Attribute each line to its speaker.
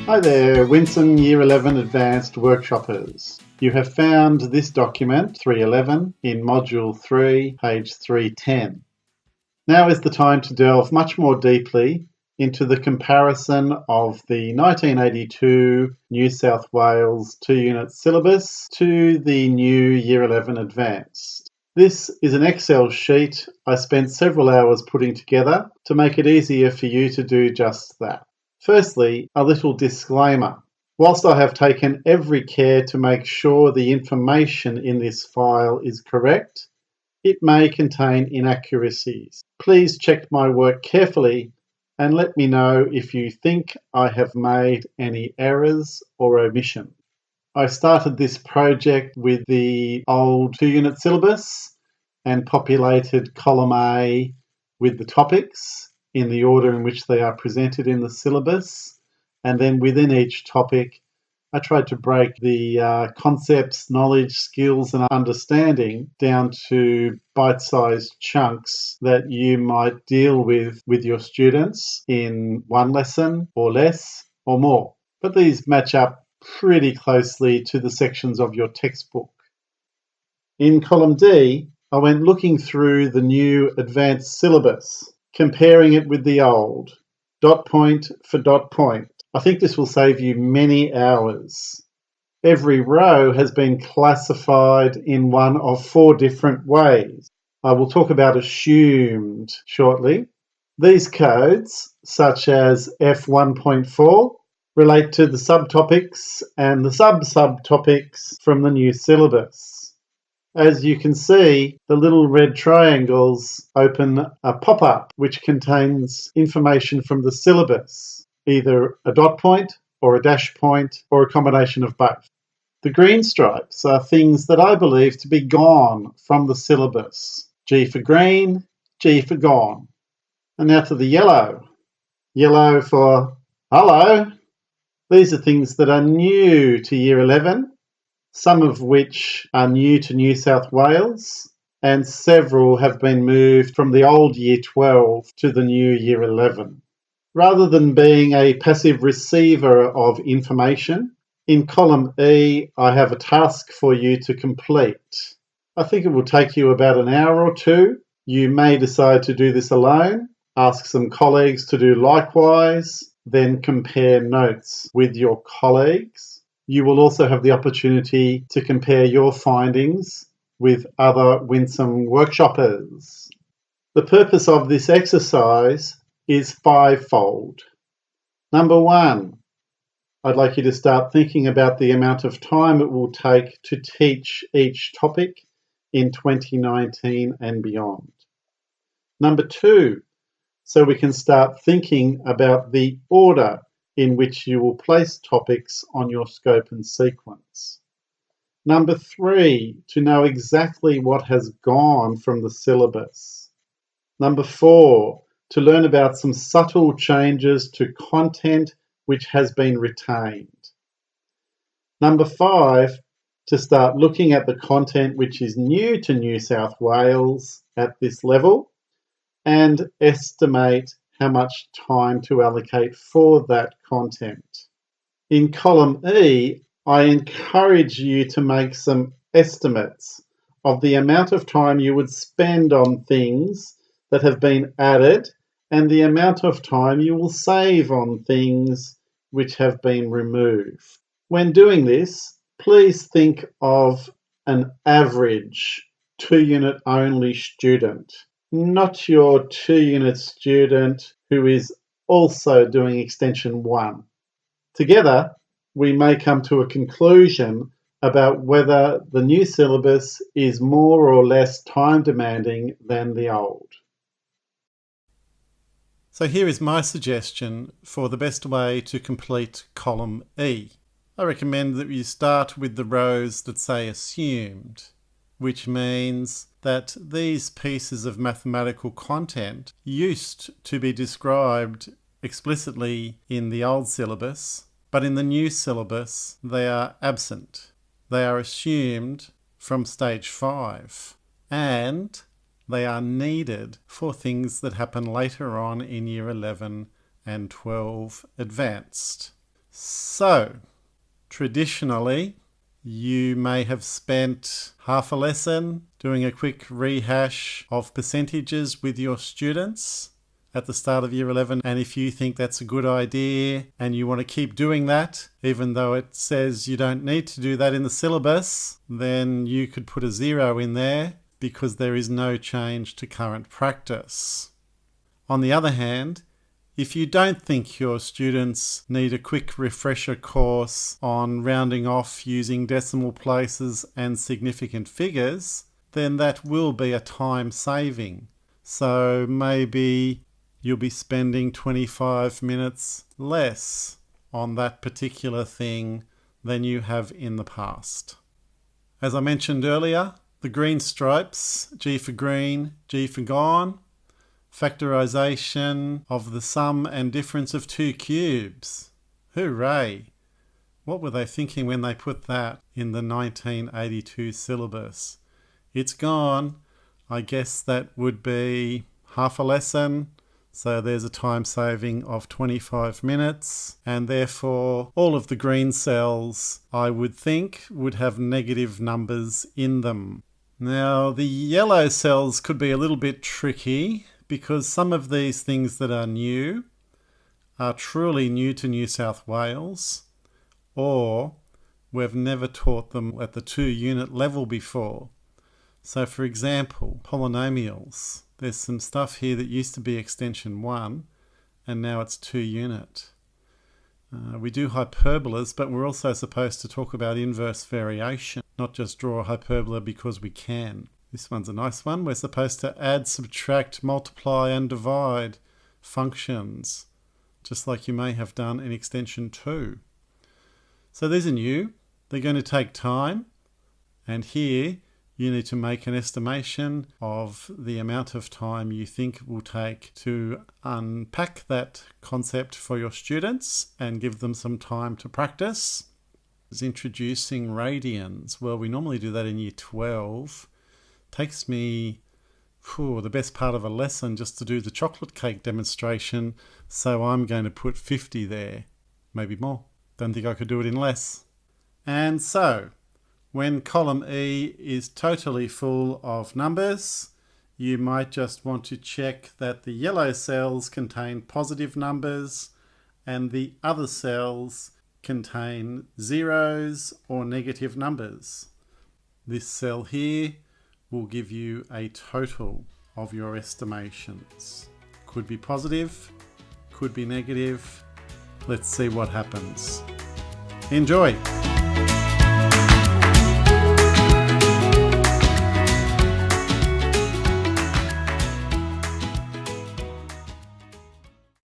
Speaker 1: Hi there, WINDSSM Year 11 Advanced Workshoppers. You have found this document, 311, in Module 3, page 310. Now is the time to delve much more deeply into the comparison of the 1982 New South Wales 2-unit syllabus to the new Year 11 Advanced. This is an Excel sheet I spent several hours putting together to make it easier for you to do just that. Firstly, a little disclaimer. Whilst I have taken every care to make sure the information in this file is correct, it may contain inaccuracies. Please check my work carefully and let me know if you think I have made any errors or omissions. I started this project with the old 2-unit syllabus and populated column A with the topics in the order in which they are presented in the syllabus, and then within each topic I tried to break the concepts, knowledge, skills and understanding down to bite-sized chunks that you might deal with your students in one lesson or less or more. But these match up pretty closely to the sections of your textbook. In column D, I went looking through the new advanced syllabus, comparing it with the old, dot point for dot point. I think this will save you many hours. Every row has been classified in one of 4 different ways. I will talk about assumed shortly. These codes, such as F1.4, relate to the subtopics and the sub-subtopics from the new syllabus. As you can see, the little red triangles open a pop-up which contains information from the syllabus, either a dot point or a dash point or a combination of both. The green stripes are things that I believe to be gone from the syllabus. G for green, G for gone. And now to the yellow. Yellow for hello. These are things that are new to Year 11, some of which are new to New South Wales, and several have been moved from the old Year 12 to the new Year 11. Rather than being a passive receiver of information, in column E I have a task for you to complete. I think it will take you about an hour or two. You may decide to do this alone, ask some colleagues to do likewise, then compare notes with your colleagues. You will also have the opportunity to compare your findings with other WINDSSM workshoppers. The purpose of this exercise is 5-fold. Number 1, I'd like you to start thinking about the amount of time it will take to teach each topic in 2019 and beyond. Number 2, so we can start thinking about the order in which you will place topics on your scope and sequence. Number 3, to know exactly what has gone from the syllabus. Number 4, to learn about some subtle changes to content which has been retained. Number 5, to start looking at the content which is new to New South Wales at this level and estimate how much time to allocate for that content. In column E, I encourage you to make some estimates of the amount of time you would spend on things that have been added and the amount of time you will save on things which have been removed. When doing this, please think of an average 2-unit only student, not your 2-unit student who is also doing extension 1. Together, we may come to a conclusion about whether the new syllabus is more or less time demanding than the old. So here is my suggestion for the best way to complete column E. I recommend that you start with the rows that say assumed, which means that these pieces of mathematical content used to be described explicitly in the old syllabus, but in the new syllabus they are absent. They are assumed from stage 5, and they are needed for things that happen later on in Year 11 and 12 advanced. So, traditionally, you may have spent half a lesson doing a quick rehash of percentages with your students at the start of Year 11, and if you think that's a good idea and you want to keep doing that, even though it says you don't need to do that in the syllabus, then you could put a 0 in there because there is no change to current practice. On the other hand, if you don't think your students need a quick refresher course on rounding off using decimal places and significant figures, then that will be a time saving. So maybe you'll be spending 25 minutes less on that particular thing than you have in the past. As I mentioned earlier, the green stripes, G for green, G for gone, factorization of the sum and difference of two cubes. Hooray! What were they thinking when they put that in the 1982 syllabus? It's gone. I guess that would be half a lesson. So there's a time saving of 25 minutes, and therefore all of the green cells, I would think, would have negative numbers in them. Now the yellow cells could be a little bit tricky because some of these things that are new are truly new to New South Wales, or we've never taught them at the 2-unit level before. So for example, polynomials. There's some stuff here that used to be extension 1 and now it's 2-unit. We do hyperbolas, but we're also supposed to talk about inverse variation, not just draw a hyperbola because we can. This one's a nice one. We're supposed to add, subtract, multiply and divide functions, just like you may have done in extension 2. So these are new. They're going to take time, and here you need to make an estimation of the amount of time you think it will take to unpack that concept for your students and give them some time to practice. It's introducing radians. Well, we normally do that in Year 12. Takes me the best part of a lesson just to do the chocolate cake demonstration, so I'm going to put 50 there, maybe more. Don't think I could do it in less. And so, when column E is totally full of numbers, you might just want to check that the yellow cells contain positive numbers and the other cells contain zeros or negative numbers. This cell here will give you a total of your estimations. Could be positive, could be negative. Let's see what happens. Enjoy!